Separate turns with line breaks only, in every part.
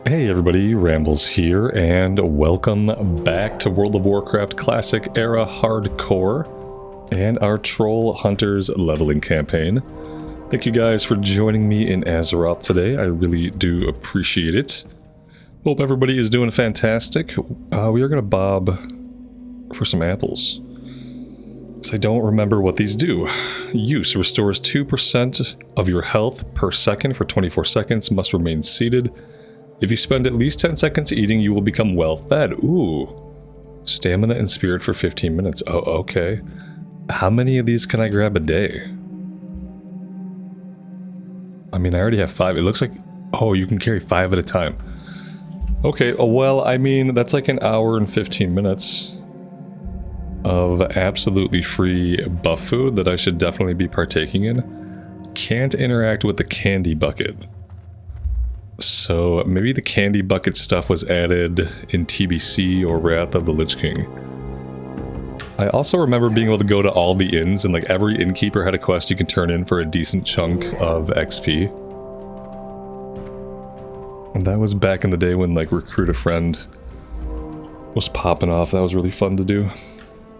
Hey everybody, Rambles here, and welcome back to World of Warcraft Classic Era Hardcore and our Troll Hunters leveling campaign. Thank you guys for joining me in Azeroth today. I really do appreciate it. Hope everybody is doing fantastic. We are going to bob for some apples. So I don't remember what these do. Use restores 2% of your health per second for 24 seconds, must remain seated. If you spend at least 10 seconds eating, you will become well fed. Ooh. Stamina and spirit for 15 minutes. Oh, okay. How many of these can I grab a day? I mean, I already have 5. It looks like... Oh, you can carry 5 at a time. Okay, well, I mean, that's like an hour and 15 minutes of absolutely free buff food that I should definitely be partaking in. Can't interact with the candy bucket. So maybe the candy bucket stuff was added in TBC or Wrath of the Lich King. I also remember being able to go to all the inns, and like every innkeeper had a quest you can turn in for a decent chunk of XP. And that was back in the day when like Recruit a Friend was popping off. That was really fun to do.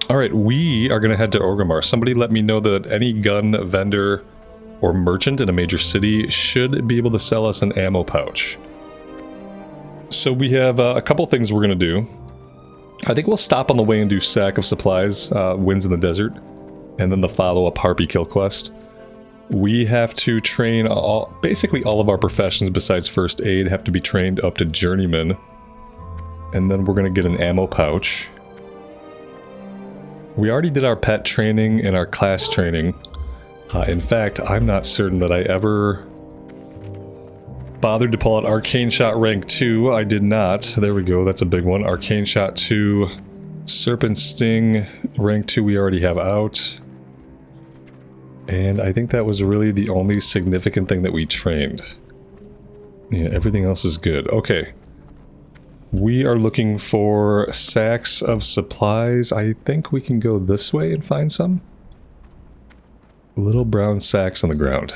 Alright, we are going to head to Orgrimmar. Somebody let me know that any gun vendor or merchant in a major city should be able to sell us an ammo pouch. So we have a couple things we're going to do. I think we'll stop on the way and do Sack of Supplies, Winds in the Desert, and then the follow-up Harpy Kill quest. We have to train basically all of our professions besides First Aid have to be trained up to Journeyman. And then we're going to get an ammo pouch. We already did our pet training and our class training. In fact, I'm not certain that I ever bothered to pull out Arcane Shot rank 2. I did not. There we go, that's a big one. Arcane Shot 2, Serpent Sting rank 2 we already have out. And I think that was really the only significant thing that we trained. Yeah, everything else is good. Okay. We are looking for sacks of supplies. I think we can go this way and find some. Little brown sacks on the ground.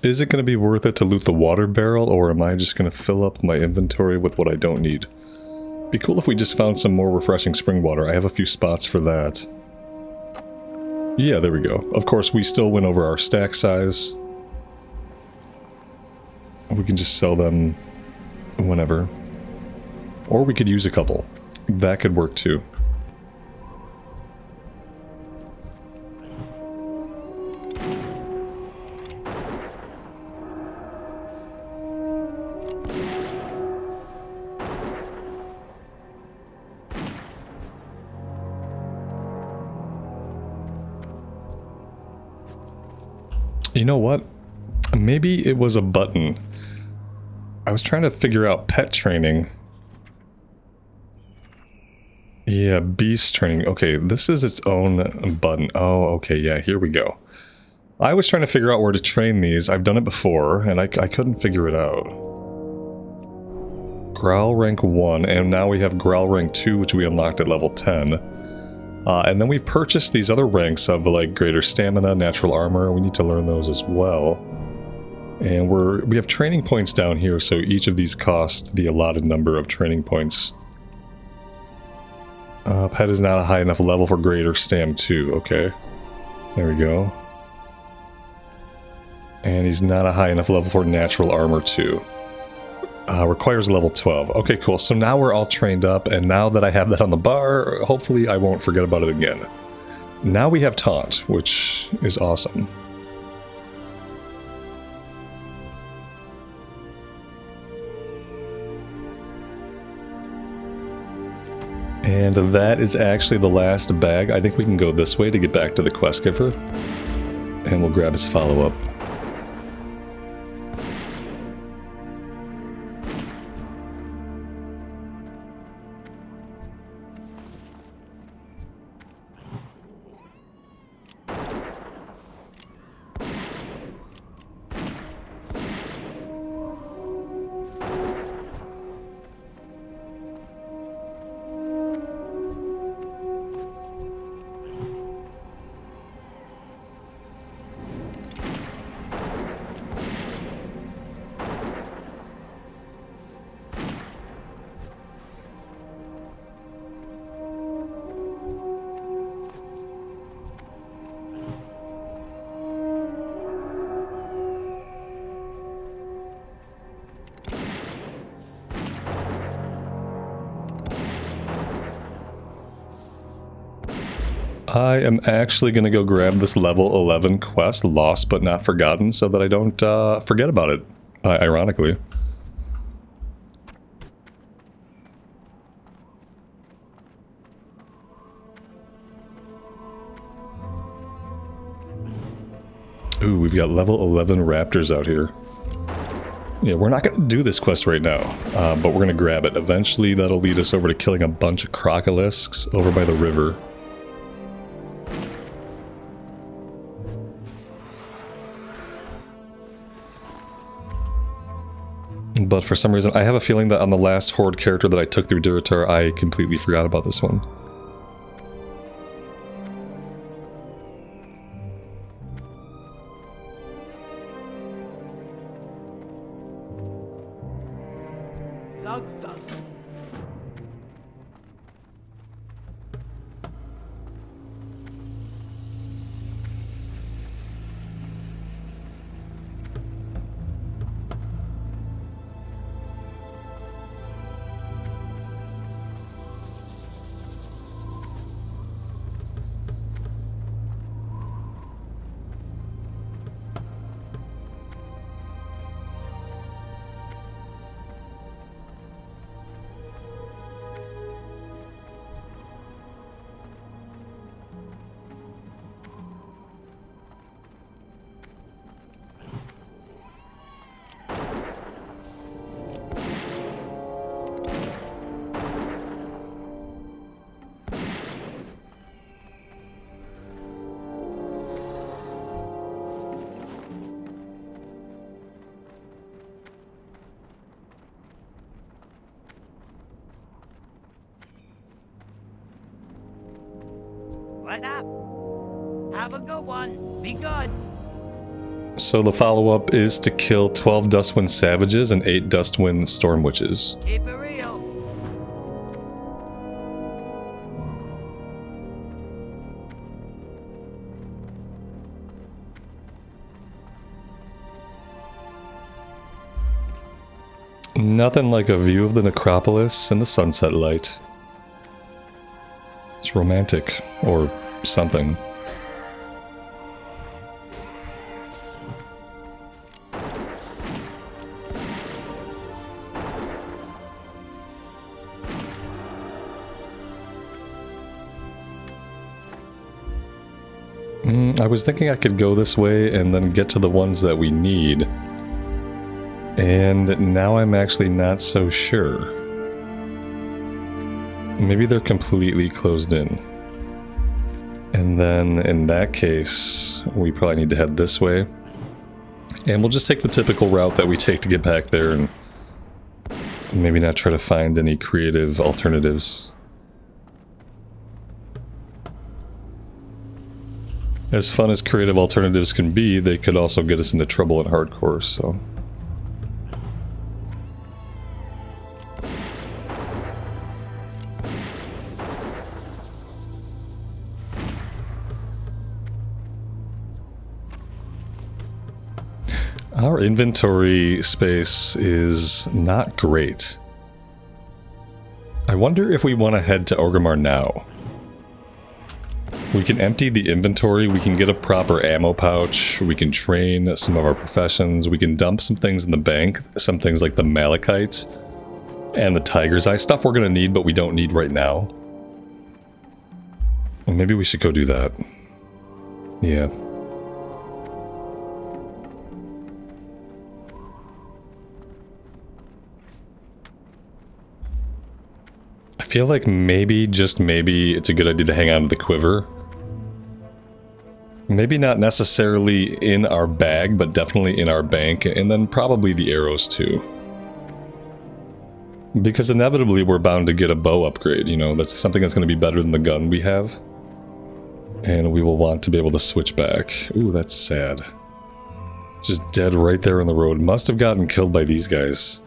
Is it going to be worth it to loot the water barrel, or am I just going to fill up my inventory with what I don't need? Be cool if we just found some more refreshing spring water. I have a few spots for that. Yeah, there we go. Of course, we still went over our stack size. We can just sell them whenever. Or we could use a couple. That could work too. You know what? Maybe it was a button. I was trying to figure out pet training. Yeah, beast training. Okay, this is its own button. Oh, okay, yeah, here we go. I was trying to figure out where to train these. I've done it before, and I couldn't figure it out. Growl rank 1, and now we have Growl rank 2, which we unlocked at level 10. And then we purchased these other ranks of, like, greater stamina, natural armor. We need to learn those as well. And we have training points down here, so each of these cost the allotted number of training points. Pet is not a high enough level for greater stam 2. Okay. There we go. And he's not a high enough level for natural armor 2. Requires level 12. Okay, cool. So now we're all trained up, and now that I have that on the bar, hopefully I won't forget about it again. Now we have Taunt, which is awesome. And that is actually the last bag. I think we can go this way to get back to the quest giver. And we'll grab his follow-up. I am actually going to go grab this level 11 quest, Lost But Not Forgotten, so that I don't forget about it, ironically. Ooh, we've got level 11 raptors out here. Yeah, we're not going to do this quest right now, but we're going to grab it. Eventually, that'll lead us over to killing a bunch of crocolisks over by the river. But for some reason, I have a feeling that on the last Horde character that I took through Durotar, I completely forgot about this one.
What's up? Have a good one. Be good.
So the follow-up is to kill 12 Dustwind Savages and 8 Dustwind Storm Witches.
Keep it real.
Nothing like a view of the necropolis and the sunset light. It's romantic, or something. I was thinking I could go this way and then get to the ones that we need. And now I'm actually not so sure. Maybe they're completely closed in. And then in that case, we probably need to head this way. And we'll just take the typical route that we take to get back there and maybe not try to find any creative alternatives. As fun as creative alternatives can be, they could also get us into trouble in hardcore, so... Our inventory space is not great. I wonder if we want to head to Orgrimmar now. We can empty the inventory, we can get a proper ammo pouch, we can train some of our professions, we can dump some things in the bank, some things like the malachite and the tiger's eye, stuff we're going to need but we don't need right now. Well, maybe we should go do that. Yeah. I feel like maybe, just maybe, it's a good idea to hang on to the quiver. Maybe not necessarily in our bag, but definitely in our bank, and then probably the arrows too. Because inevitably we're bound to get a bow upgrade, you know, that's something that's going to be better than the gun we have. And we will want to be able to switch back. Ooh, that's sad. Just dead right there in the road. Must have gotten killed by these guys.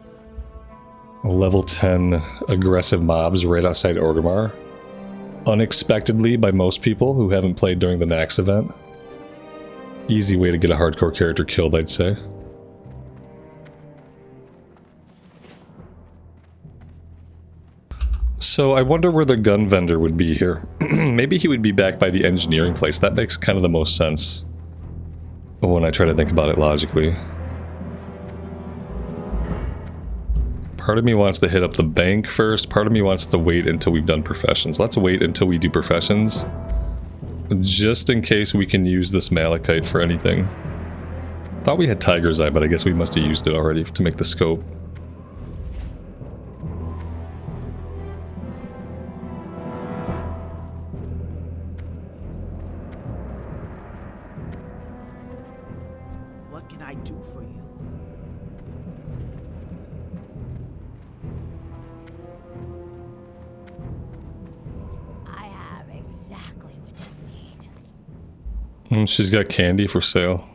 Level 10 aggressive mobs right outside Orgrimmar. Unexpectedly by most people who haven't played during the Nax event. Easy way to get a hardcore character killed, I'd say. So I wonder where the gun vendor would be here. Maybe he would be back by the engineering place. That makes kind of the most sense when I try to think about it logically. Part of me wants to hit up the bank first, part of me wants to wait until we've done professions. Let's wait until we do professions, just in case we can use this malachite for anything. Thought we had tiger's eye, but I guess we must have used it already to make the scope.
What can I do for you? I have exactly what you need.
She's got candy for sale.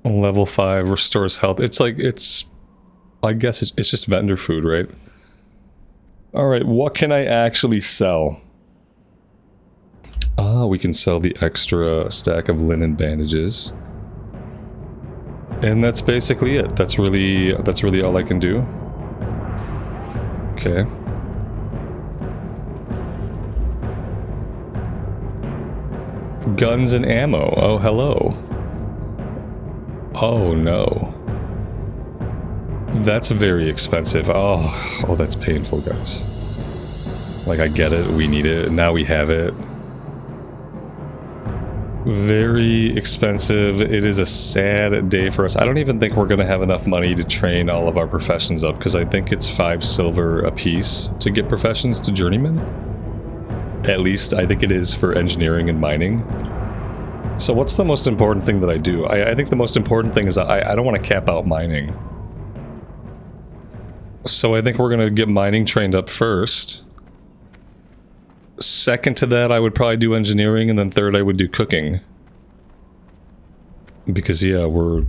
Level 5 restores health. It's like, I guess it's just vendor food, right? Alright, what can I actually sell? Ah, we can sell the extra stack of linen bandages. And that's basically it. That's really all I can do. Okay. Guns and ammo. Oh, hello. Oh, no. That's very expensive. Oh, that's painful, guys. Like, I get it. We need it. Now we have it. Very expensive. It is a sad day for us. I don't even think we're going to have enough money to train all of our professions up, because I think it's 5 silver a piece to get professions to journeyman. At least, I think it is for engineering and mining. So what's the most important thing that I do? I think the most important thing is I don't want to cap out mining. So I think we're going to get mining trained up first. Second to that, I would probably do engineering, and then third I would do cooking. Because yeah, we're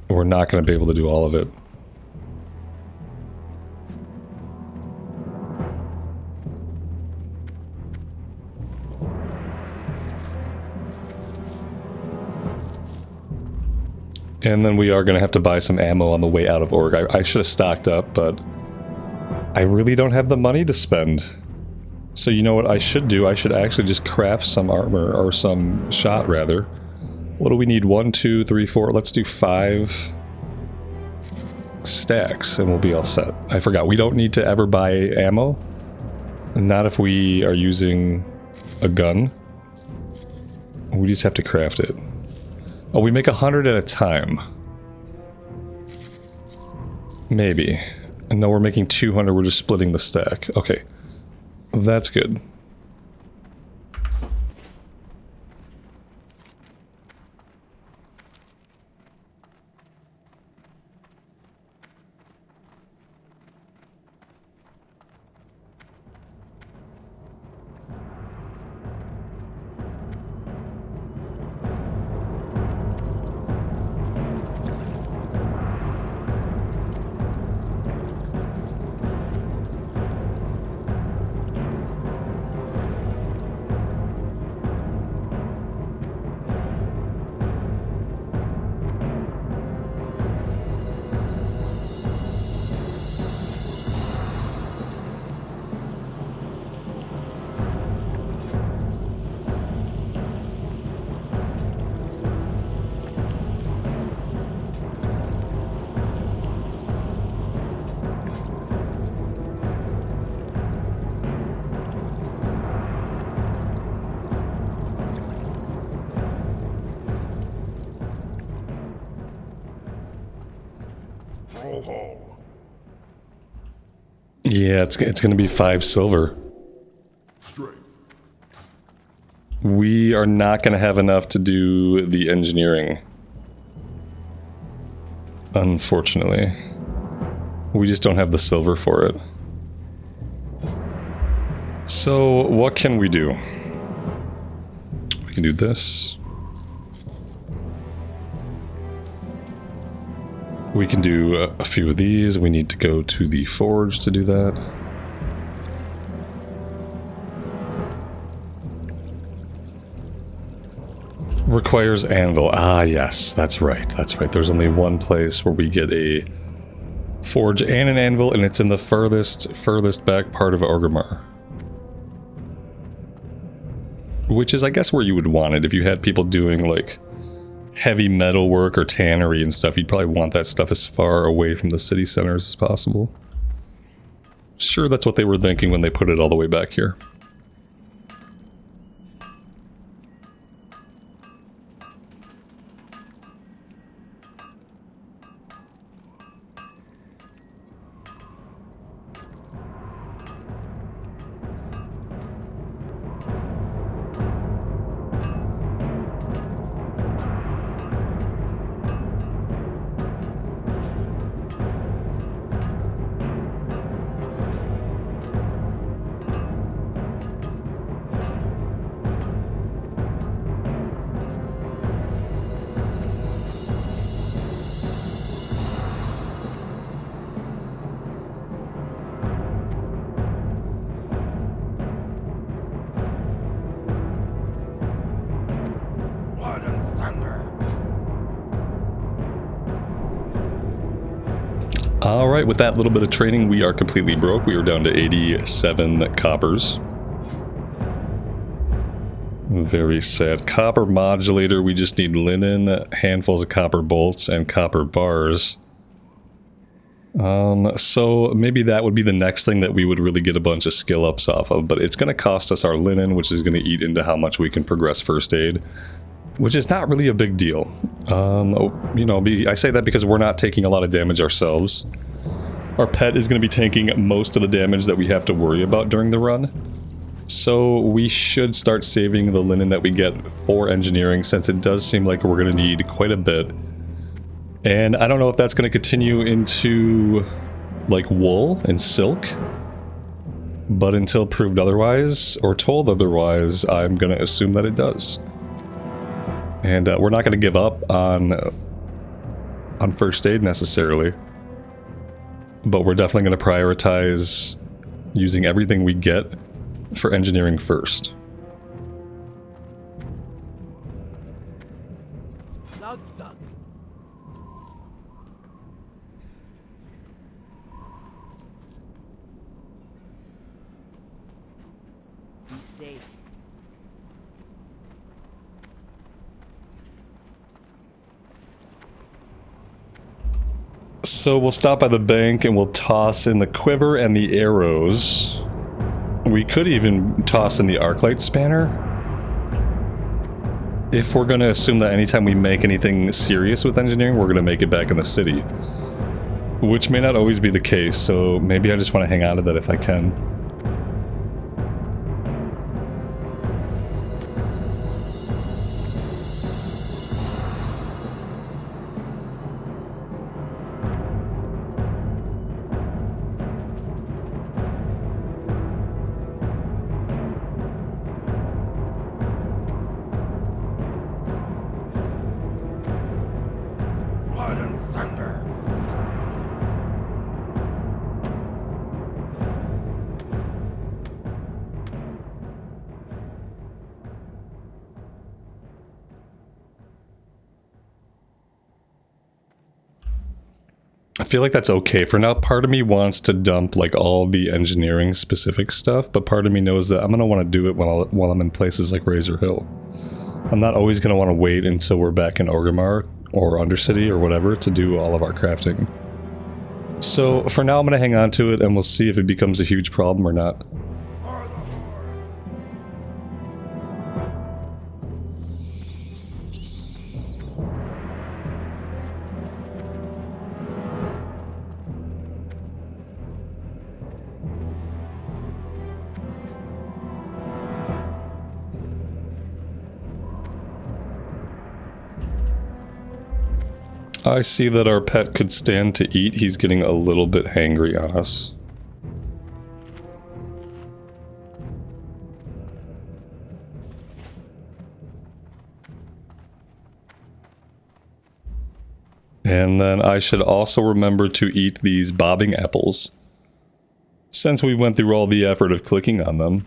not going to be able to do all of it. And then we are going to have to buy some ammo on the way out of Org. I should have stocked up, but I really don't have the money to spend. So you know what I should do? I should actually just craft some armor, or some shot rather. What do we need? 1, 2, 3, 4. Let's do 5 stacks and we'll be all set. I forgot, we don't need to ever buy ammo. Not if we are using a gun. We just have to craft it. Oh, we make 100 at a time. Maybe. And no, we're making 200, we're just splitting the stack. Okay. That's good. Yeah, it's gonna be 5 silver. We are not gonna have enough to do the engineering. Unfortunately. We just don't have the silver for it. So, what can we do? We can do this. We can do a few of these. We need to go to the forge to do that. Requires anvil. Ah, yes, that's right. That's right. There's only one place where we get a forge and an anvil, and it's in the furthest back part of Orgrimmar. Which is, I guess, where you would want it. If you had people doing, like, heavy metal work or tannery and stuff, you'd probably want that stuff as far away from the city centers as possible. Sure, that's what they were thinking when they put it all the way back here. Alright, with that little bit of training, we are completely broke. We are down to 87 coppers. Very sad. Copper modulator, we just need linen, handfuls of copper bolts, and copper bars. So maybe that would be the next thing that we would really get a bunch of skill ups off of, but it's going to cost us our linen, which is going to eat into how much we can progress first aid. Which is not really a big deal. You know, I say that because we're not taking a lot of damage ourselves. Our pet is going to be taking most of the damage that we have to worry about during the run. So we should start saving the linen that we get for engineering, since it does seem like we're going to need quite a bit. And I don't know if that's going to continue into, like, wool and silk. But until proved otherwise, or told otherwise, I'm going to assume that it does. And we're not going to give up on first aid necessarily, but we're definitely going to prioritize using everything we get for engineering first.
Thug thug. safe.
So we'll stop by the bank and we'll toss in the quiver and the arrows. We could even toss in the arclight spanner. If we're going to assume that anytime we make anything serious with engineering, we're going to make it back in the city. Which may not always be the case, so maybe I just want to hang on to that if I can. I feel like that's okay for now. Part of me wants to dump like all the engineering specific stuff, but part of me knows that I'm going to want to do it while I'm in places like Razor Hill. I'm not always going to want to wait until we're back in Orgrimmar or Undercity or whatever to do all of our crafting. So for now I'm going to hang on to it and we'll see if it becomes a huge problem or not. I see that our pet could stand to eat. He's getting a little bit hangry on us. And then I should also remember to eat these bobbing apples, since we went through all the effort of clicking on them.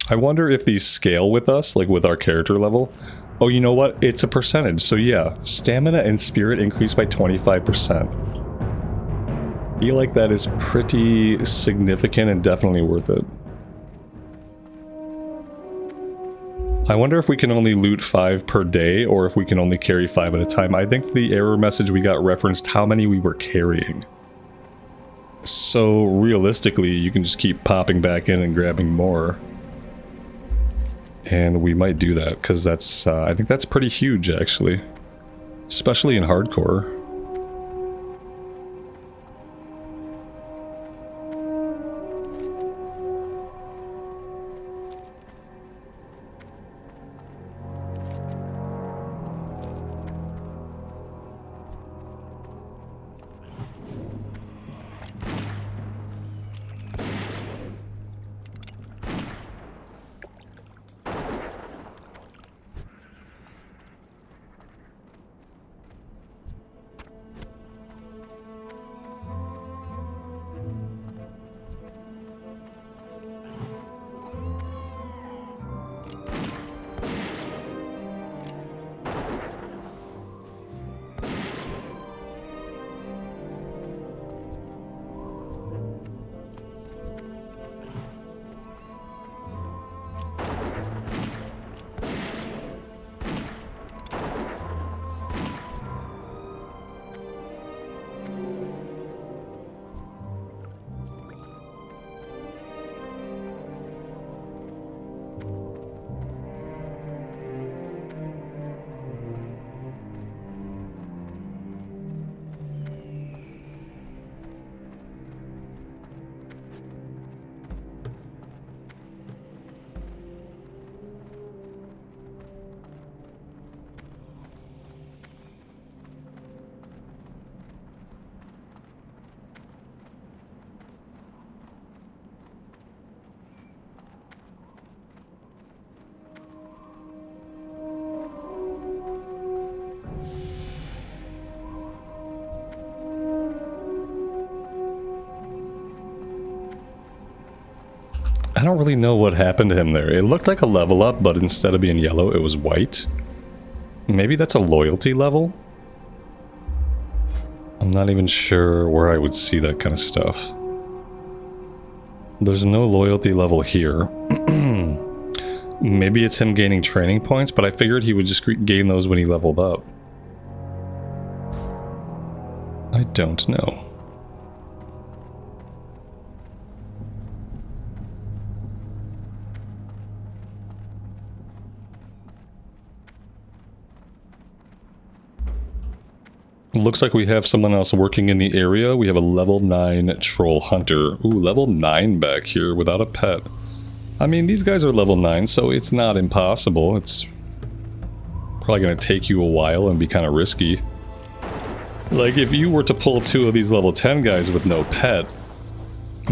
I wonder if these scale with us, like with our character level. Oh, you know what? It's a percentage, so yeah. Stamina and spirit increase by 25%. I feel like that is pretty significant and definitely worth it. I wonder if we can only loot 5 per day, or if we can only carry 5 at a time. I think the error message we got referenced how many we were carrying. So realistically, you can just keep popping back in and grabbing more. And we might do that, because that's, I think that's pretty huge, actually. Especially in hardcore. I don't really know what happened to him there. It looked like a level up, but instead of being yellow, it was white. Maybe that's a loyalty level? I'm not even sure where I would see that kind of stuff. There's no loyalty level here. Maybe it's him gaining training points, but I figured he would just gain those when he leveled up. I don't know. Looks like we have someone else working in the area. We have a level 9 troll hunter. Ooh, level 9 back here without a pet. I mean, these guys are level 9, so it's not impossible. It's probably going to take you a while and be kind of risky. Like, if you were to pull 2 of these level 10 guys with no pet,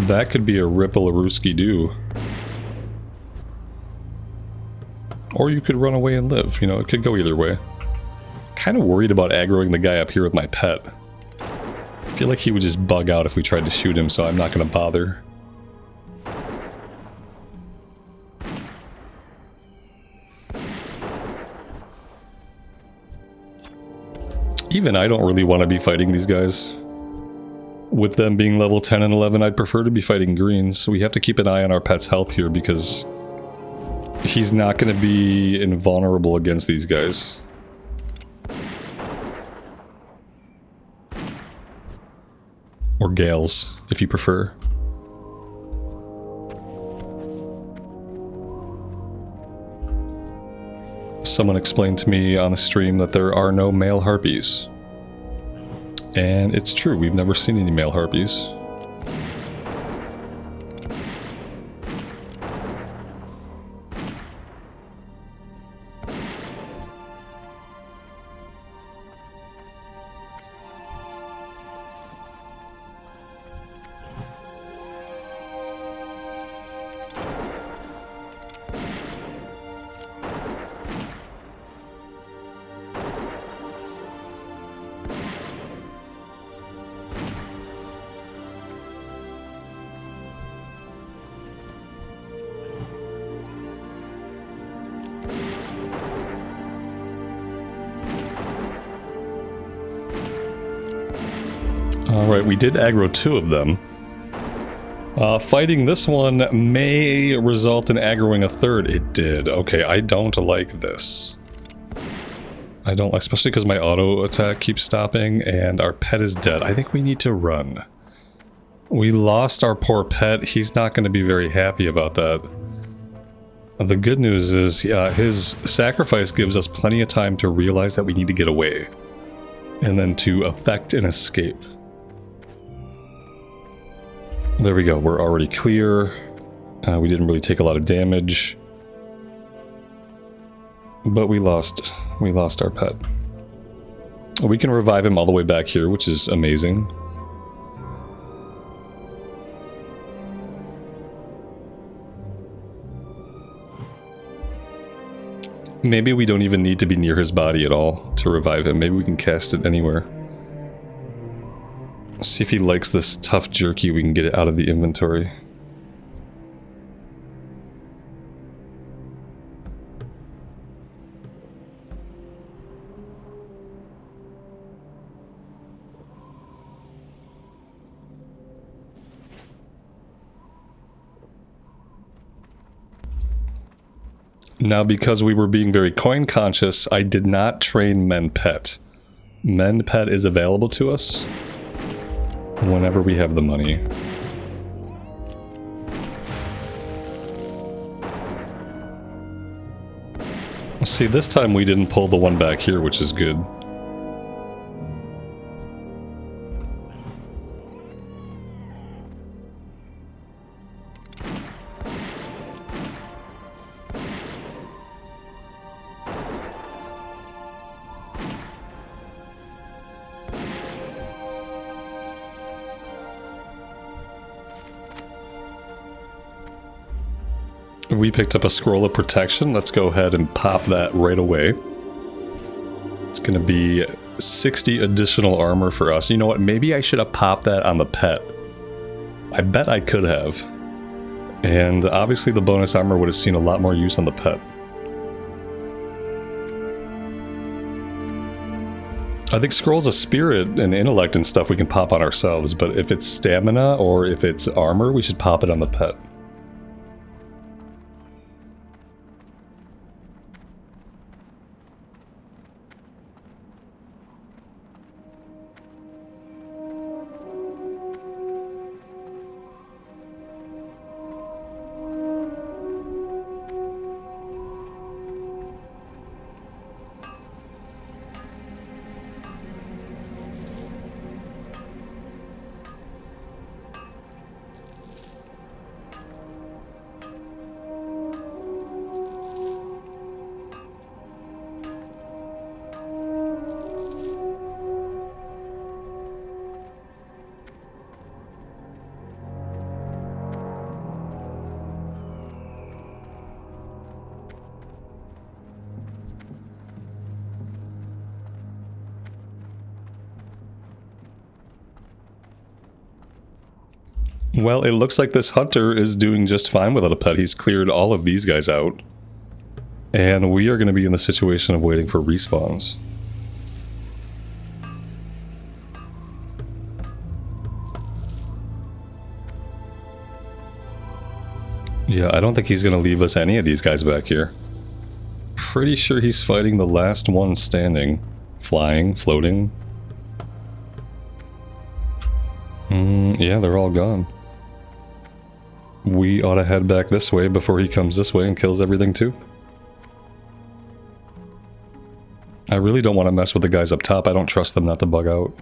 that could be a ripple-a-rooski-doo. Or you could run away and live, you know, it could go either way. Kind of worried about aggroing the guy up here with my pet. I feel like he would just bug out if we tried to shoot him, so I'm not going to bother. Even I don't really want to be fighting these guys. With them being level 10 and 11, I'd prefer to be fighting greens, so we have to keep an eye on our pet's health here because he's not going to be invulnerable against these guys. Or Gales, if you prefer. Someone explained to me on the stream that there are no male harpies. And it's true, we've never seen any male harpies. Alright, we did aggro 2 of them. Fighting this one may result in aggroing a 3rd. It did. Okay, I don't like this. I don't, especially because my auto attack keeps stopping and our pet is dead. I think we need to run. We lost our poor pet. He's not going to be very happy about that. The good news is, his sacrifice gives us plenty of time to realize that we need to get away. And then to effect an escape. There we go, we're already clear. We didn't really take a lot of damage. But we lost our pet. We can revive him all the way back here, which is amazing. Maybe we don't even need to be near his body at all to revive him. Maybe we can cast it anywhere. See if he likes this tough jerky, we can get it out of the inventory. Now, because we were being very coin conscious, I did not train Mend Pet. Mend Pet is available to us whenever we have the money. See, this time we didn't pull the one back here, which is good. We picked up a scroll of protection. Let's go ahead and pop that right away. It's going to be 60 additional armor for us. You know what? Maybe I should have popped that on the pet. I bet I could have. And obviously the bonus armor would have seen a lot more use on the pet. I think scrolls of spirit and intellect and stuff we can pop on ourselves, but if it's stamina or if it's armor, we should pop it on the pet. Well, it looks like this hunter is doing just fine without a pet. He's cleared all of these guys out. And we are going to be in the situation of waiting for respawns. Yeah, I don't think he's going to leave us any of these guys back here. Pretty sure he's fighting the last one standing. Flying, floating. Yeah, they're all gone. We ought to head back this way before he comes this way and kills everything too. I really don't want to mess with the guys up top. I don't trust them not to bug out.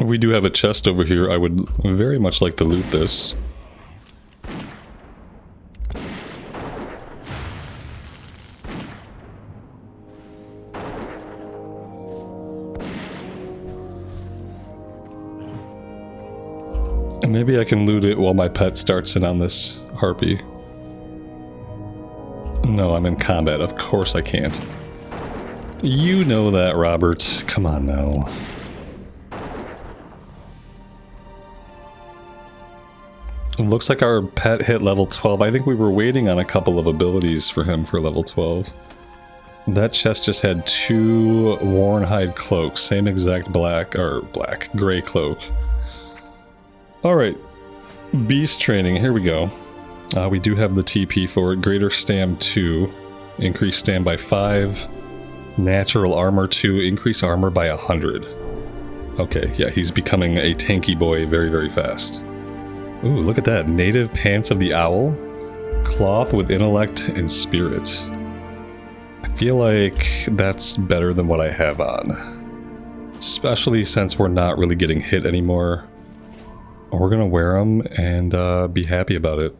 We do have a chest over here. I would very much like to loot this. And maybe I can loot it while my pet starts in on this harpy. No, I'm in combat. Of course I can't. You know that, Robert. Come on now. It looks like our pet hit level 12. I think we were waiting on a couple of abilities for him for level 12. That chest just had 2 worn hide cloaks. Same exact gray cloak. Alright. Beast training. Here we go. We do have the TP for it. Greater Stam 2. Increase Stam by 5. Natural Armor 2. Increase Armor by 100. Okay, yeah, he's becoming a tanky boy very, very fast. Ooh, look at that. Native Pants of the Owl. Cloth with Intellect and Spirit. I feel like that's better than what I have on. Especially since we're not really getting hit anymore. We're gonna wear them and be happy about it.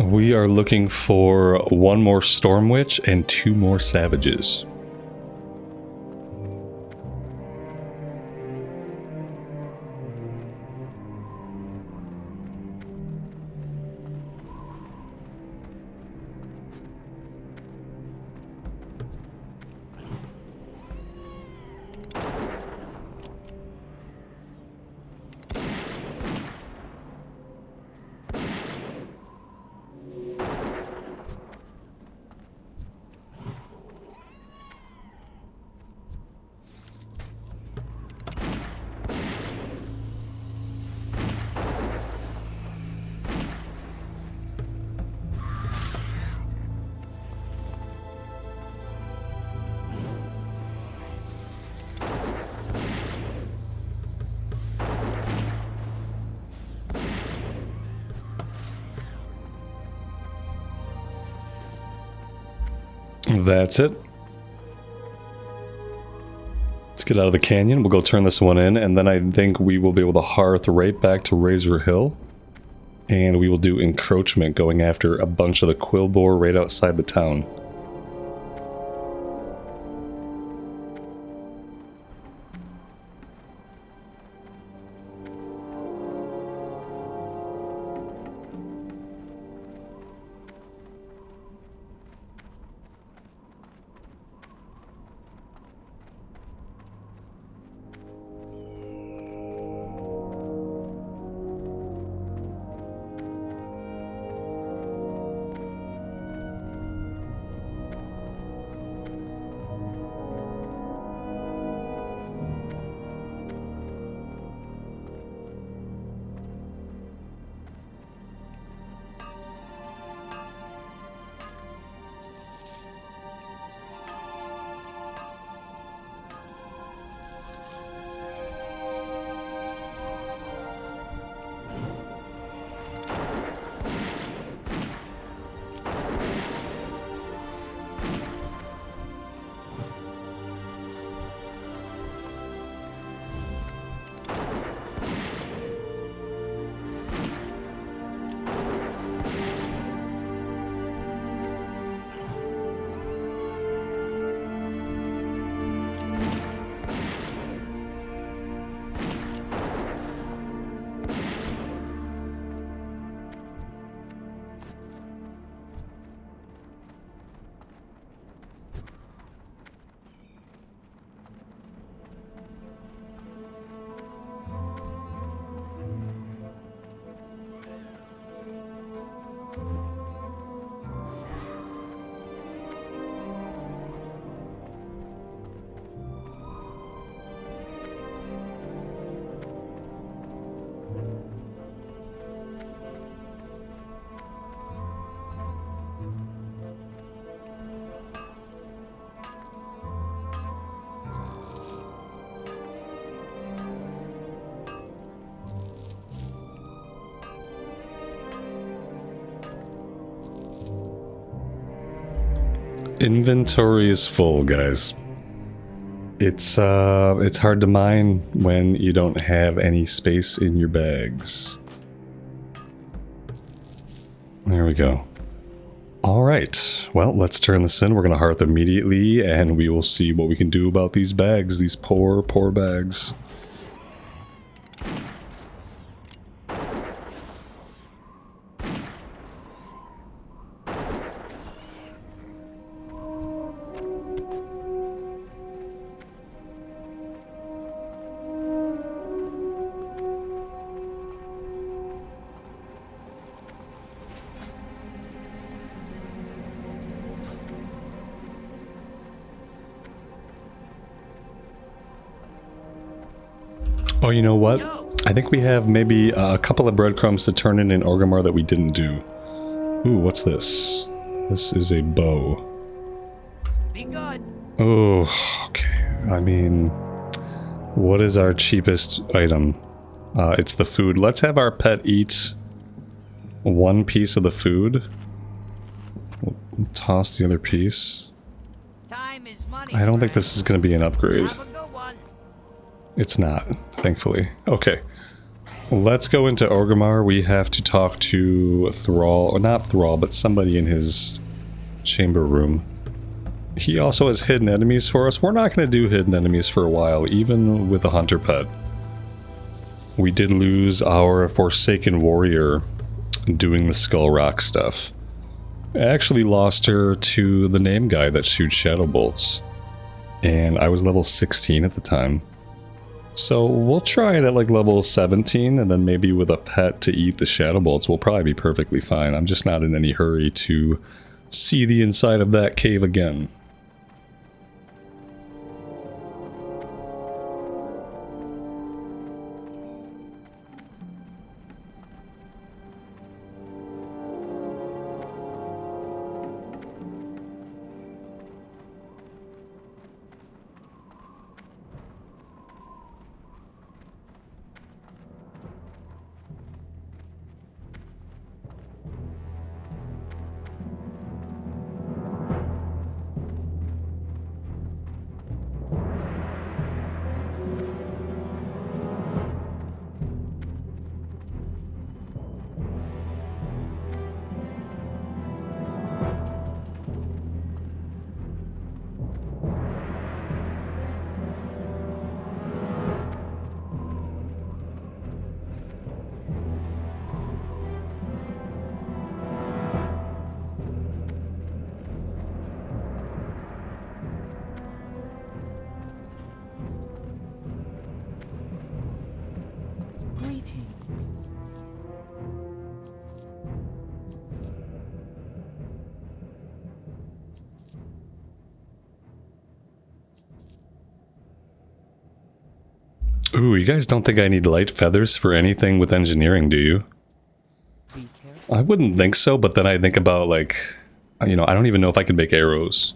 We are looking for one more Storm Witch and 2 more Savages. That's it. Let's get out of the canyon. We'll go turn this one in, and then I think we will be able to hearth right back to Razor Hill. And we will do encroachment, going after a bunch of the Quillboar right outside the town. Inventory is full, guys. It's hard to mine when you don't have any space in your bags. There we go. Alright, well, let's turn this in. We're gonna hearth immediately, and we will see what we can do about these bags, these poor, poor bags. Oh, you know what? I think we have maybe a couple of breadcrumbs to turn in Orgrimmar that we didn't do. Ooh, what's this? This is a bow.
Be good.
Oh, okay. I mean, what is our cheapest item? It's the food. Let's have our pet eat one piece of the food. We'll toss the other piece.
Time is money.
I don't think this is going to be an upgrade.
Have a good one.
It's not, thankfully. Okay. Let's go into Orgrimmar. We have to talk to Thrall, or not Thrall, but somebody in his chamber room. He also has hidden enemies for us. We're not going to do hidden enemies for a while, even with a hunter pet. We did lose our Forsaken Warrior doing the Skull Rock stuff. I actually lost her to the name guy that shoots Shadow Bolts. And I was level 16 at the time. So we'll try it at like level 17, and then maybe with a pet to eat the Shadow Bolts we'll probably be perfectly fine. I'm just not in any hurry to see the inside of that cave again. Ooh, you guys don't think I need light feathers for anything with engineering, do you? I wouldn't think so, but then I think about, like, you know, I don't even know if I can make arrows.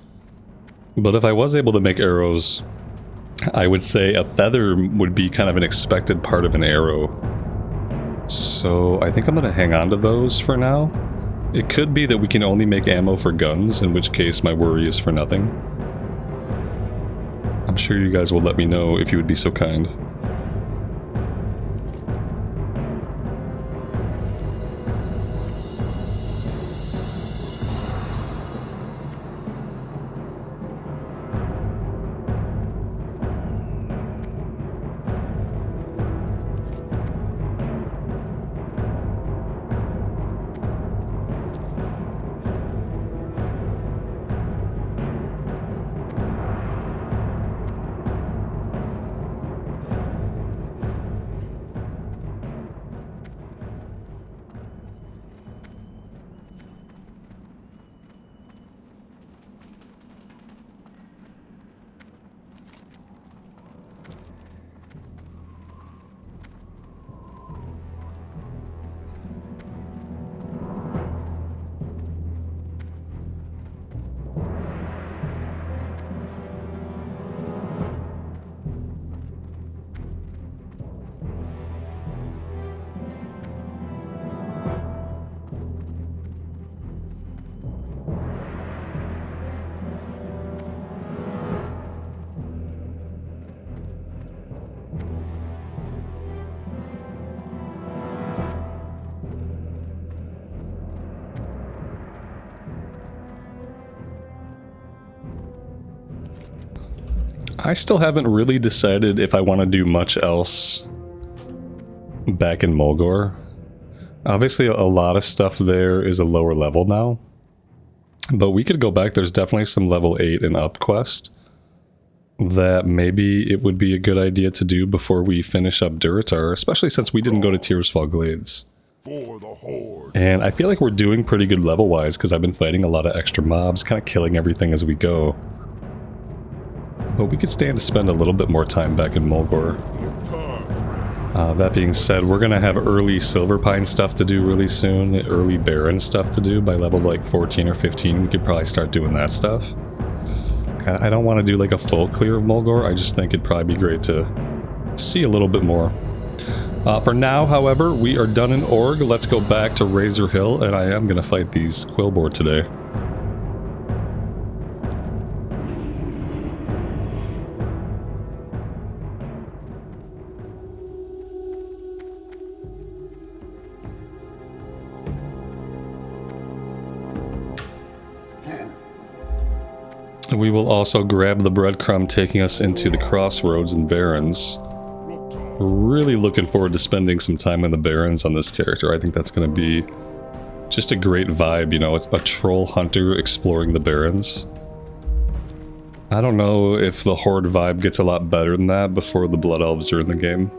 But if I was able to make arrows, I would say a feather would be kind of an expected part of an arrow. So I think I'm going to hang on to those for now. It could be that we can only make ammo for guns, in which case my worry is for nothing. I'm sure you guys will let me know if you would be so kind. I still haven't really decided if I want to do much else back in Mulgore. Obviously, a lot of stuff there is a lower level now. But we could go back. There's definitely some level 8 and up quest that maybe it would be a good idea to do before we finish up Durotar, especially since we didn't go to Tearsfall Glades.
For the Horde.
And I feel like we're doing pretty good level-wise because I've been fighting a lot of extra mobs, kind of killing everything as we go. But we could stand to spend a little bit more time back in Mulgore. That being said, we're going to have early Silverpine stuff to do really soon, early Baron stuff to do. By level like 14 or 15, we could probably start doing that stuff. I don't want to do like a full clear of Mulgore, I just think it'd probably be great to see a little bit more. For now, however, we are done in Org. Let's go back to Razor Hill, and I am going to fight these Quillboar today. We will also grab the breadcrumb taking us into the crossroads and barrens. Really looking forward to spending some time in the barrens on this character. I think that's going to be just a great vibe, you know, a troll hunter exploring the barrens. I don't know if the horde vibe gets a lot better than that before the blood elves are in the game.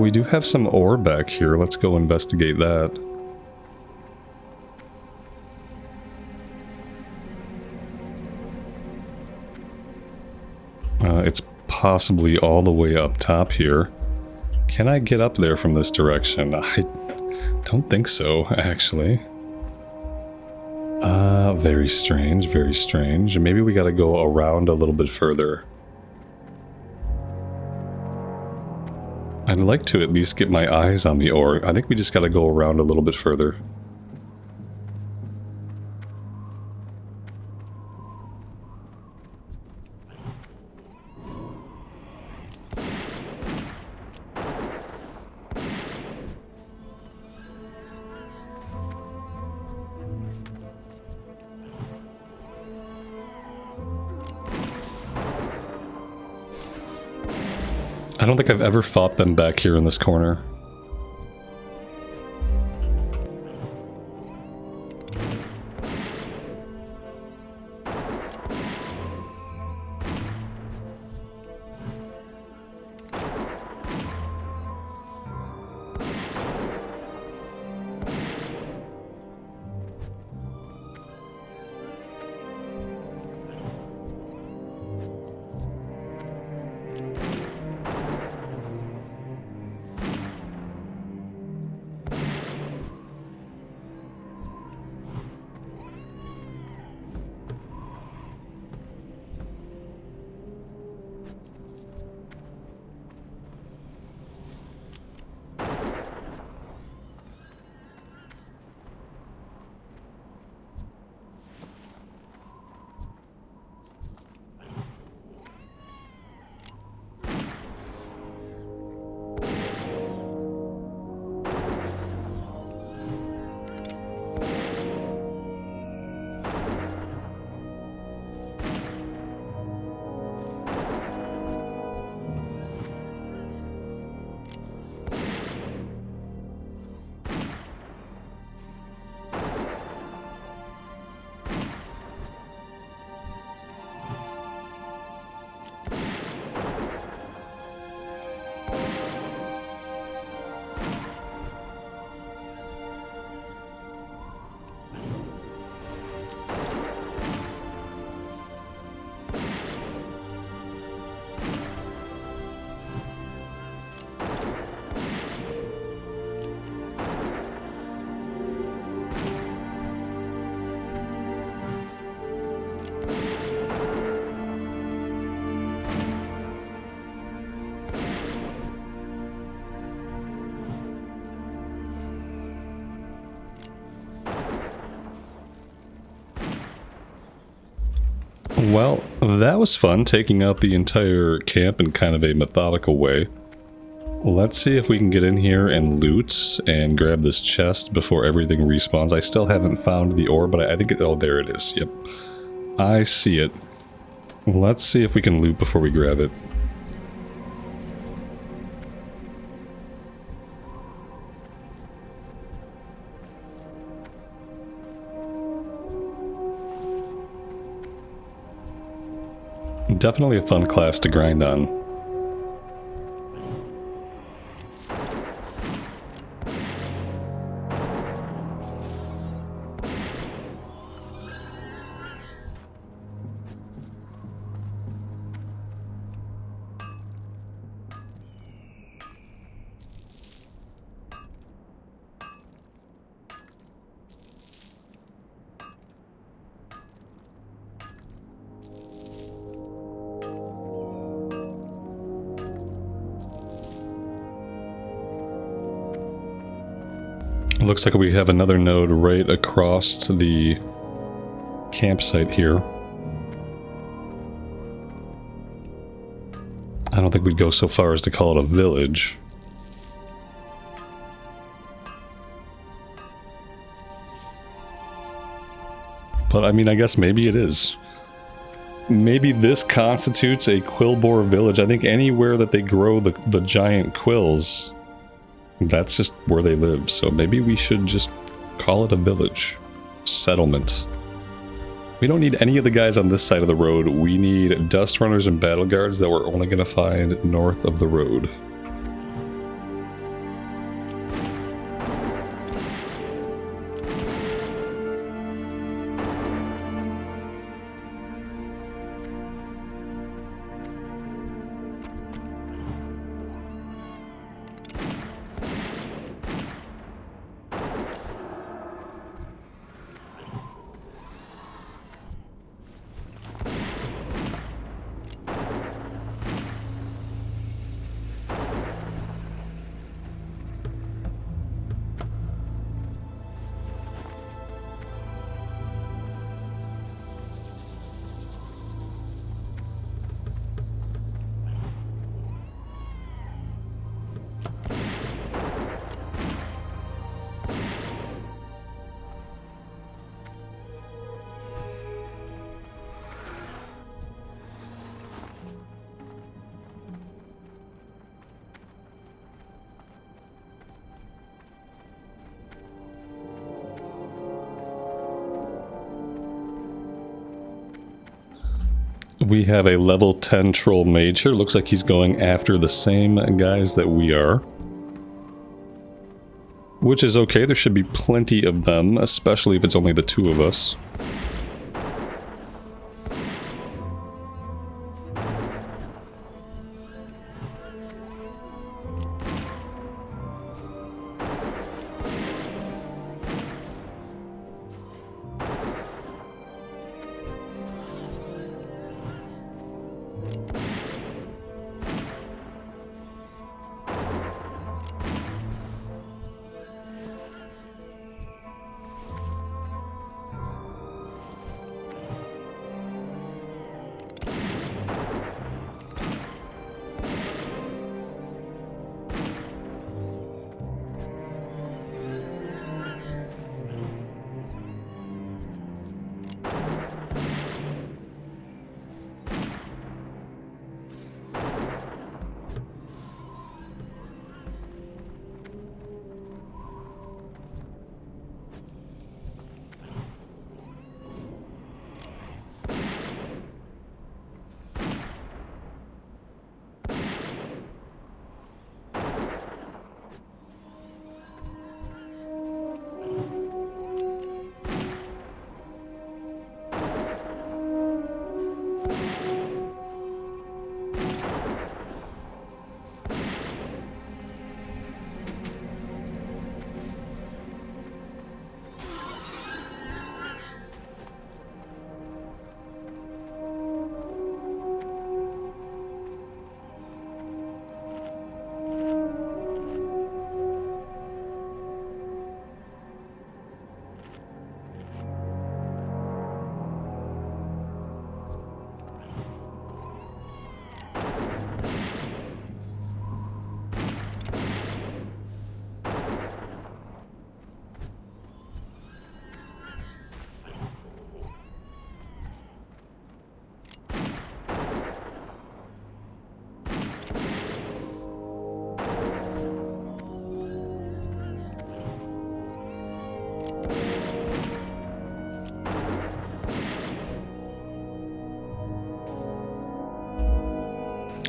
We do have some ore back here. Let's go investigate that. It's possibly all the way up top here. Can I get up there from this direction? I don't think so, actually. Very strange, very strange. Maybe we gotta go around a little bit further. I'd like to at least get my eyes on the ore. I think we just gotta go around a little bit further. I don't think I've ever fought them back here in this corner. Well, that was fun, taking out the entire camp in kind of a methodical way. Let's see if we can get in here and loot and grab this chest before everything respawns. I still haven't found the ore, but I think it... Oh, there it is. Yep. I see it. Let's see if we can loot before we grab it. Definitely a fun class to grind on. Looks like we have another node right across the campsite here. I don't think we'd go so far as to call it a village. But I mean, I guess maybe it is. Maybe this constitutes a Quillbore village. I think anywhere that they grow the giant quills, that's just where they live. So maybe we should just call it a village. Settlement. We don't need any of the guys on this side of the road. We need dust runners and battle guards that we're only going to find north of the road. We have a level 10 troll mage here. Looks like he's going after the same guys that we are. Which is okay, there should be plenty of them, especially if it's only the two of us.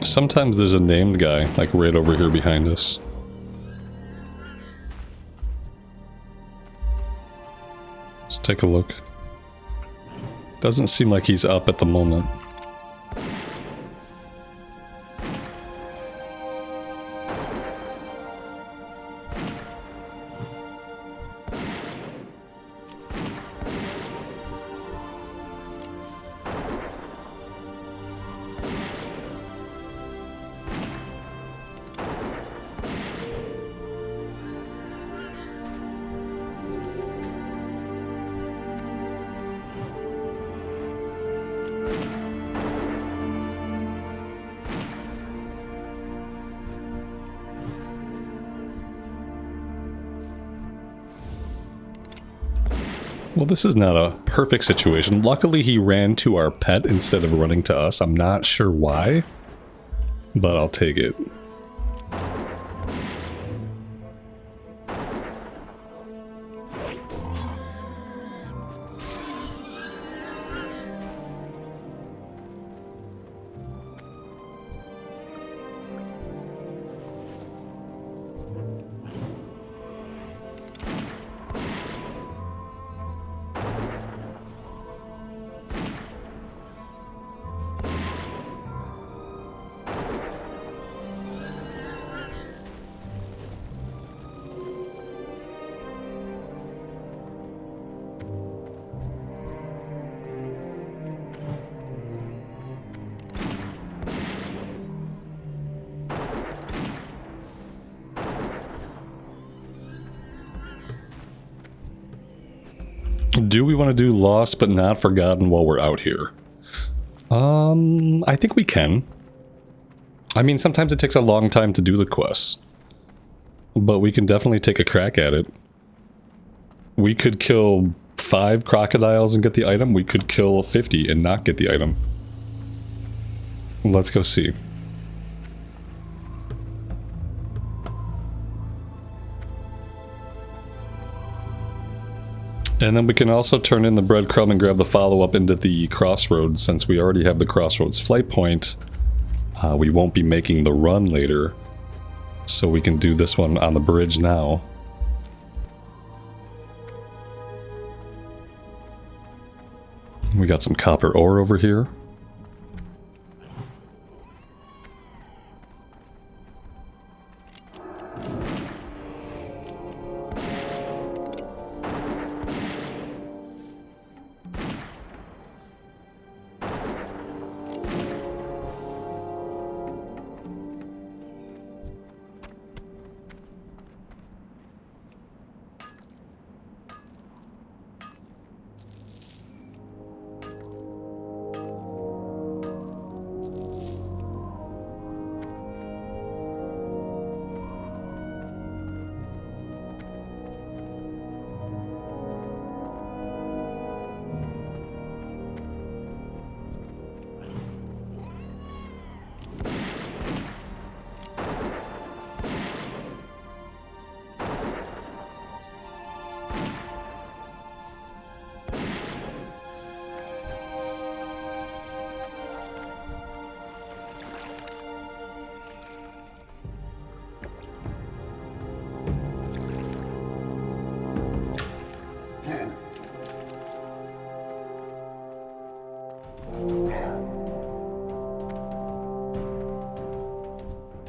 Sometimes there's a named guy, like right over here behind us. Let's take a look. Doesn't seem like he's up at the moment. Well, this is not a perfect situation. Luckily, he ran to our pet instead of running to us. I'm not sure why, but I'll take it. Do we want to do Lost but Not Forgotten while we're out here? I think we can. I mean, sometimes it takes a long time to do the quest, but we can definitely take a crack at it. We could kill 5 crocodiles and get the item. We could kill 50 and not get the item. Let's go see. And then we can also turn in the breadcrumb and grab the follow-up into the crossroads. Since we already have the crossroads flight point, we won't be making the run later. So we can do this one on the bridge now. We got some copper ore over here.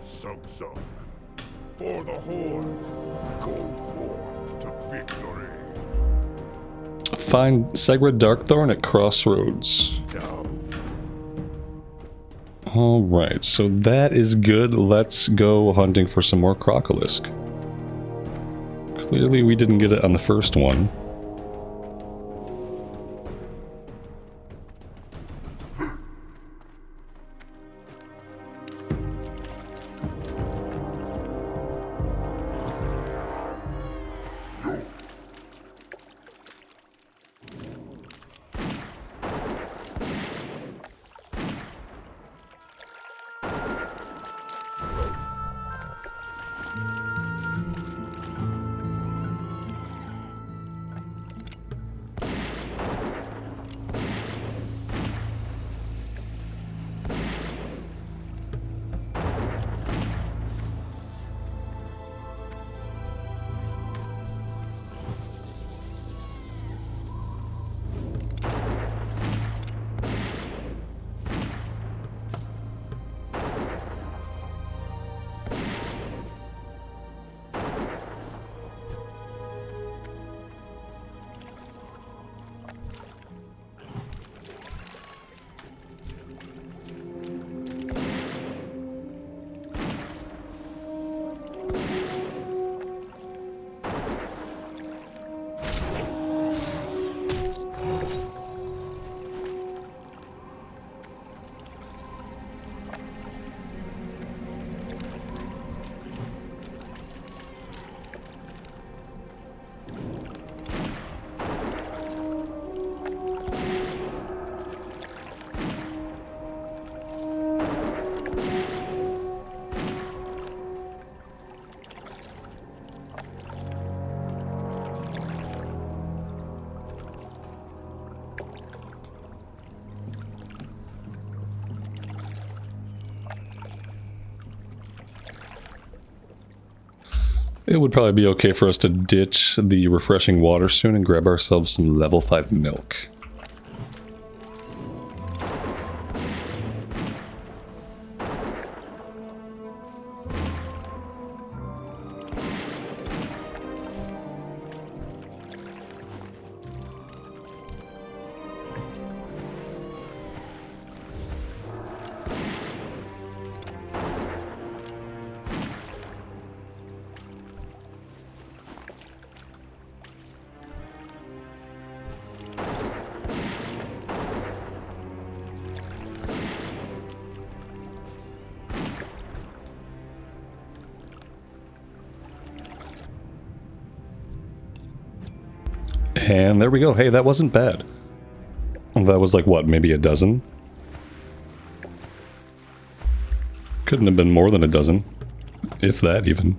Soulseeker, for the Horde, go forth to victory.
Find Segra Darkthorn at Crossroads. Alright, so that is good. Let's go hunting for some more Crocolisk. Clearly we didn't get it on the first one. it would probably be okay for us to ditch the refreshing water soon and grab ourselves some level 5 milk. And there we go. Hey, that wasn't bad. That was like, what, maybe a dozen? Couldn't have been more than a dozen. If that, even.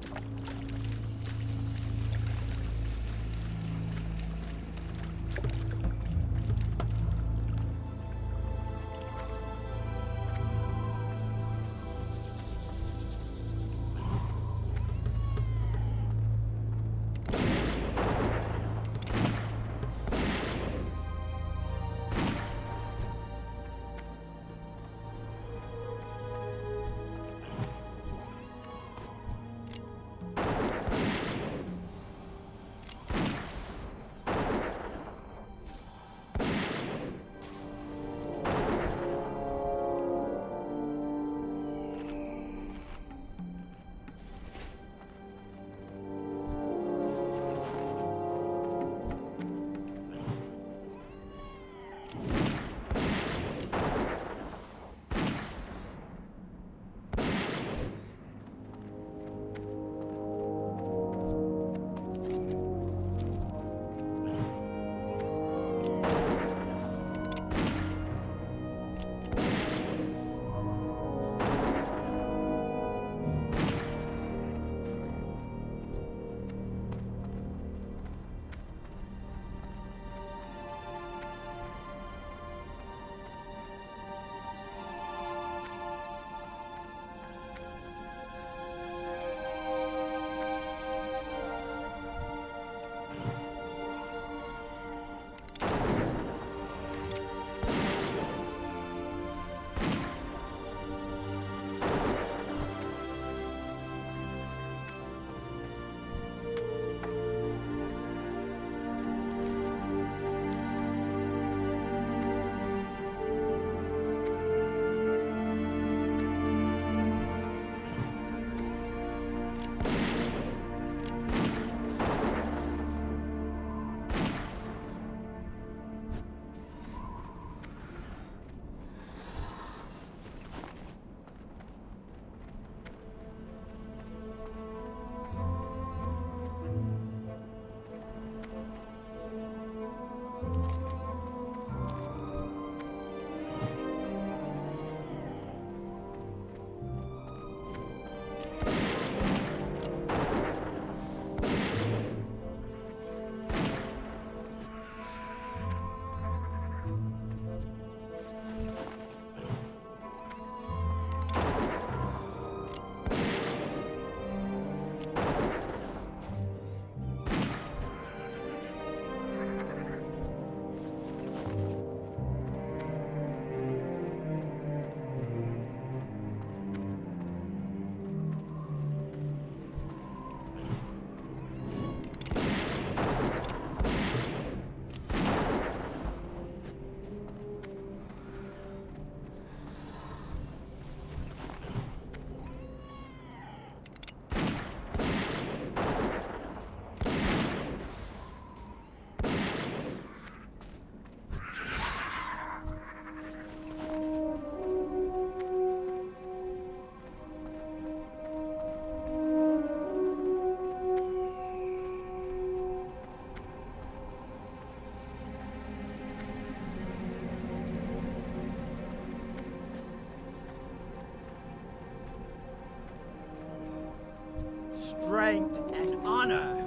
Strength and honor.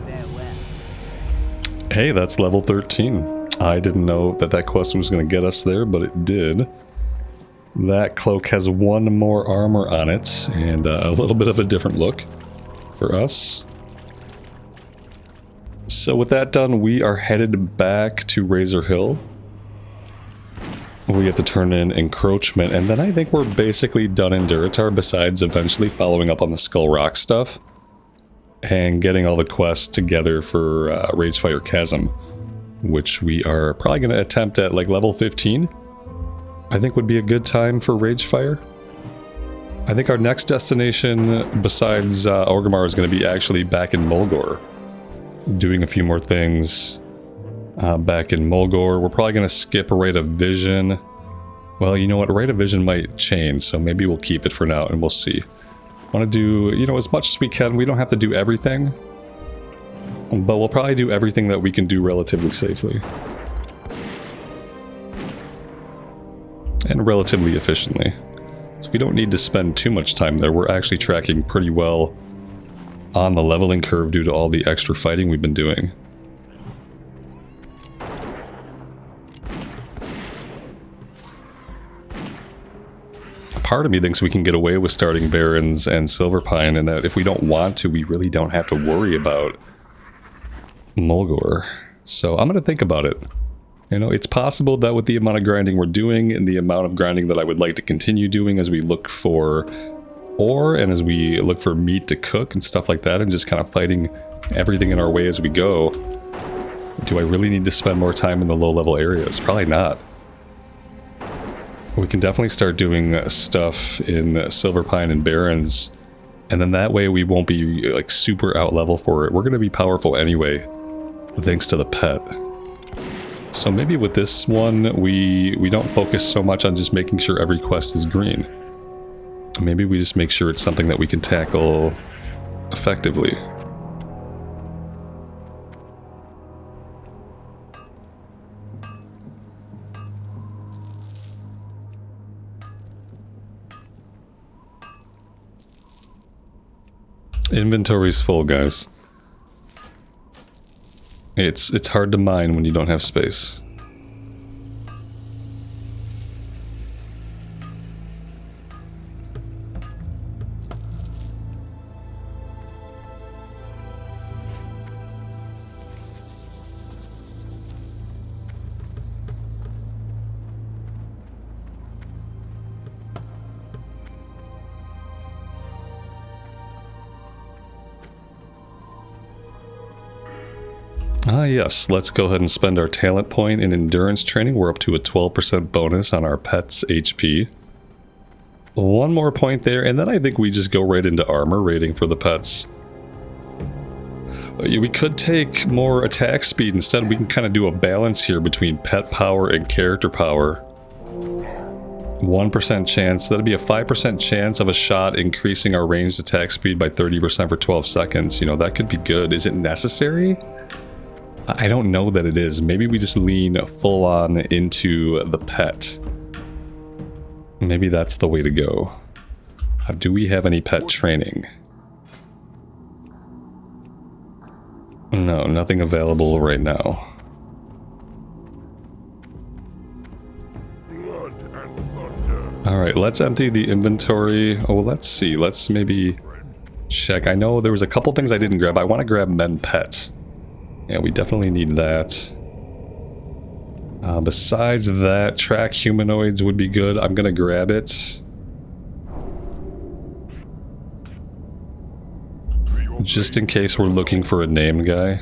Farewell.
Hey, that's level 13. I didn't know that that quest was going to get us there, but it did. That cloak has one more armor on it, and a little bit of a different look for us. So with that done, we are headed back to Razor Hill. We have to turn in encroachment, and then I think we're basically done in Durotar, besides eventually following up on the Skull Rock stuff and getting all the quests together for Ragefire Chasm, which we are probably going to attempt at like level 15. I think would be a good time for Ragefire. I think our next destination besides Orgrimmar is going to be actually back in Mulgore, doing a few more things. Back in Mulgore, we're probably going to skip Rite of Vision. Well, you know what? Rite of Vision might change, so maybe we'll keep it for now, and we'll see. Want to do, you know, as much as we can. We don't have to do everything, but we'll probably do everything that we can do relatively safely. And relatively efficiently. So we don't need to spend too much time there. We're actually tracking pretty well on the leveling curve due to all the extra fighting we've been doing. Part of me thinks we can get away with starting Barrens and Silverpine, and that if we don't want to, we really don't have to worry about Mulgore. So I'm going to think about it. You know, it's possible that with the amount of grinding we're doing, and the amount of grinding that I would like to continue doing as we look for ore, and as we look for meat to cook and stuff like that, and just kind of fighting everything in our way as we go, do I really need to spend more time in the low-level areas? Probably not. We can definitely start doing stuff in Silverpine and Barrens, and then that way we won't be like super out level for it. We're going to be powerful anyway, thanks to the pet. So maybe with this one, we don't focus so much on just making sure every quest is green. Maybe we just make sure it's something that we can tackle effectively. Inventory's full, guys. It's hard to mine when you don't have space. Ah yes, let's go ahead and spend our talent point in endurance training. We're up to a 12% bonus on our pet's HP. One more point there, and then I think we just go right into armor rating for the pets. We could take more attack speed instead. We can kind of do a balance here between pet power and character power. 1% chance, that'd be a 5% chance of a shot increasing our ranged attack speed by 30% for 12 seconds. You know, that could be good. Is it necessary? I don't know that it is. Maybe we just lean full on into the pet. Maybe that's the way to go. Do we have any pet training? No, nothing available right now. Alright, let's empty the inventory. Oh, let's see. Let's maybe check. I know there was a couple things I didn't grab. I want to grab men pet. Yeah, we definitely need that. Besides that, track humanoids would be good. I'm gonna grab it. Just in case we're looking for a named guy.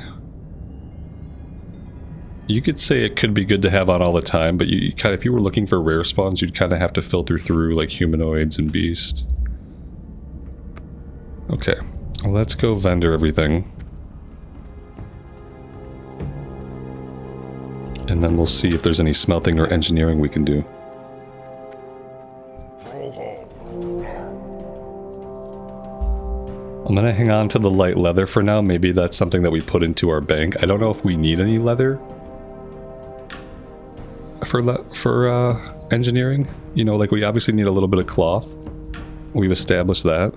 You could say it could be good to have on all the time, but you kind of, if you were looking for rare spawns, you'd kind of have to filter through like humanoids and beasts. Okay, let's go vendor everything. And then we'll see if there's any smelting or engineering we can do. I'm gonna hang on to the light leather for now. Maybe that's something that we put into our bank. I don't know if we need any leather for engineering. You know, like we obviously need a little bit of cloth. We've established that.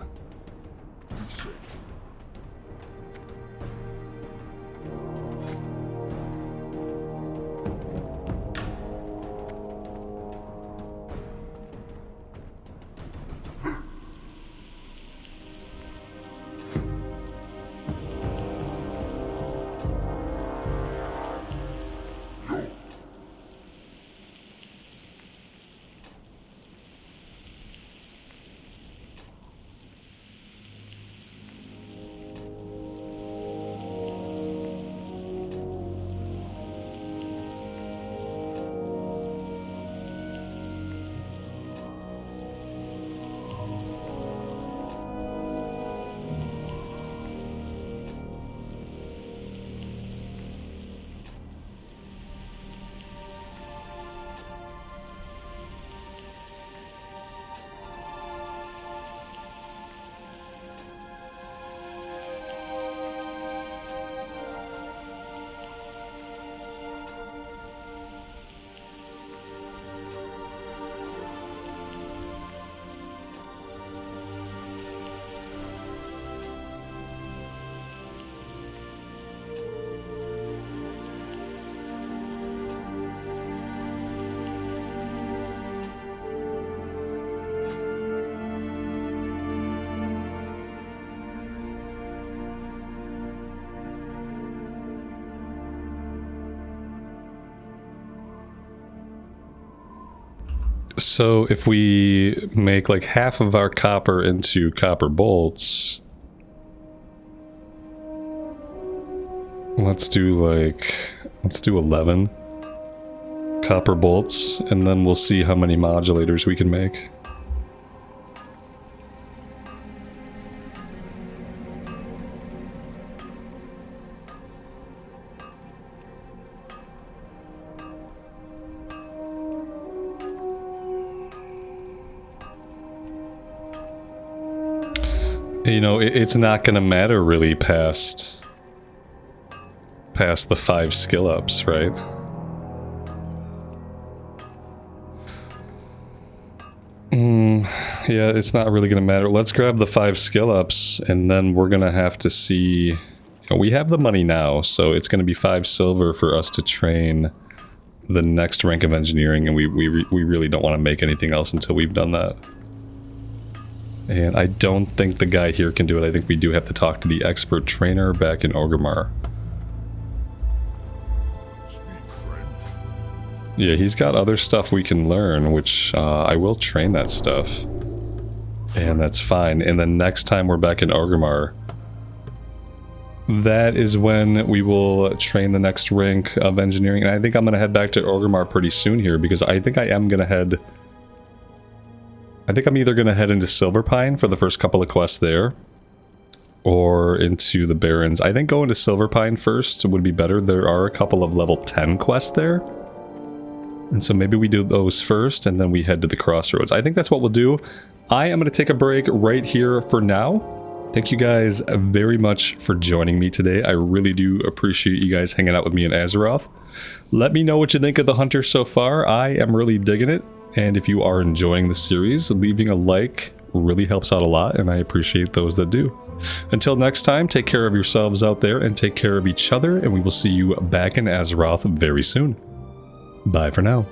So if we make like half of our copper into copper bolts, let's do 11 copper bolts, and then we'll see how many modulators we can make. You know, it's not gonna matter really past the 5 skill ups, right? Yeah, it's not really gonna matter. Let's grab the 5 skill ups, and then we're gonna have to see. You know, we have the money now, so it's gonna be 5 silver for us to train the next rank of engineering, and we really don't want to make anything else until we've done that. And I don't think the guy here can do it. I think we do have to talk to the expert trainer back in Orgrimmar. Yeah, he's got other stuff we can learn, which I will train that stuff. And that's fine. And then next time we're back in Orgrimmar, that is when we will train the next rank of engineering. And I think I'm going to head back to Orgrimmar pretty soon here, because I think I am going to head... I think I'm either going to head into Silverpine for the first couple of quests there, or into the Barrens. I think going to Silverpine first would be better. There are a couple of level 10 quests there. And so maybe we do those first, and then we head to the crossroads. I think that's what we'll do. I am going to take a break right here for now. Thank you guys very much for joining me today. I really do appreciate you guys hanging out with me in Azeroth. Let me know what you think of the Hunter so far. I am really digging it. And if you are enjoying the series, leaving a like really helps out a lot, and I appreciate those that do. Until next time, take care of yourselves out there and take care of each other, and we will see you back in Azeroth very soon. Bye for now.